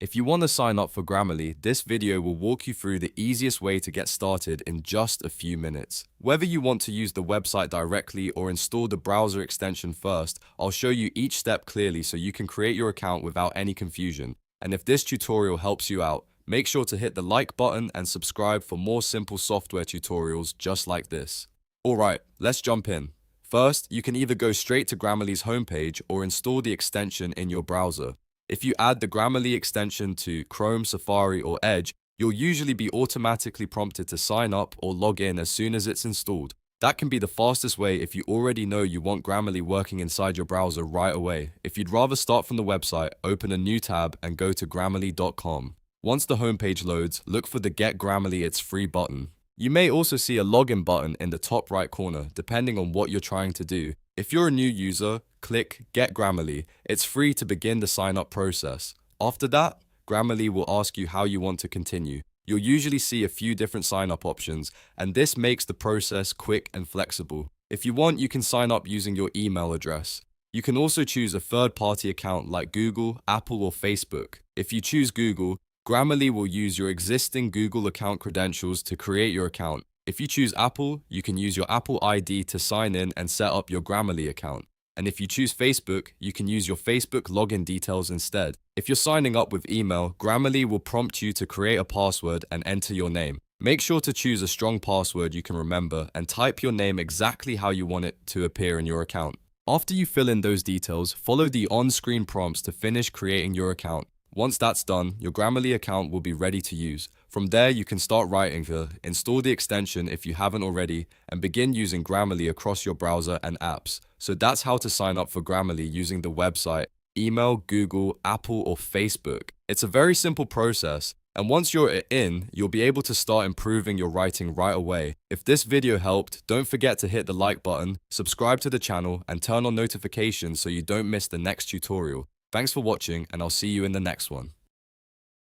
If you want to sign up for Grammarly, this video will walk you through the easiest way to get started in just a few minutes. Whether you want to use the website directly or install the browser extension first, I'll show you each step clearly so you can create your account without any confusion. And if this tutorial helps you out, make sure to hit the like button and subscribe for more simple software tutorials just like this. Alright, let's jump in. First, you can either go straight to Grammarly's homepage or install the extension in your browser. If you add the Grammarly extension to Chrome, Safari, or Edge, you'll usually be automatically prompted to sign up or log in as soon as it's installed. That can be the fastest way if you already know you want Grammarly working inside your browser right away. If you'd rather start from the website, open a new tab and go to grammarly.com. Once the homepage loads, look for the Get Grammarly It's Free button. You may also see a login button in the top right corner, depending on what you're trying to do. If you're a new user, click Get Grammarly. It's free to begin the sign-up process. After that, Grammarly will ask you how you want to continue. You'll usually see a few different sign-up options, and this makes the process quick and flexible. If you want, you can sign up using your email address. You can also choose a third-party account like Google, Apple, or Facebook. If you choose Google, Grammarly will use your existing Google account credentials to create your account. If you choose Apple, you can use your Apple ID to sign in and set up your Grammarly account. And if you choose Facebook, you can use your Facebook login details instead. If you're signing up with email, Grammarly will prompt you to create a password and enter your name. Make sure to choose a strong password you can remember and type your name exactly how you want it to appear in your account. After you fill in those details, follow the on-screen prompts to finish creating your account. Once that's done, your Grammarly account will be ready to use. From there, you can start writing, install the extension if you haven't already, and begin using Grammarly across your browser and apps. So that's how to sign up for Grammarly using the website, email, Google, Apple, or Facebook. It's a very simple process, and once you're in, you'll be able to start improving your writing right away. If this video helped, don't forget to hit the like button, subscribe to the channel, and turn on notifications so you don't miss the next tutorial. Thanks for watching, and I'll see you in the next one.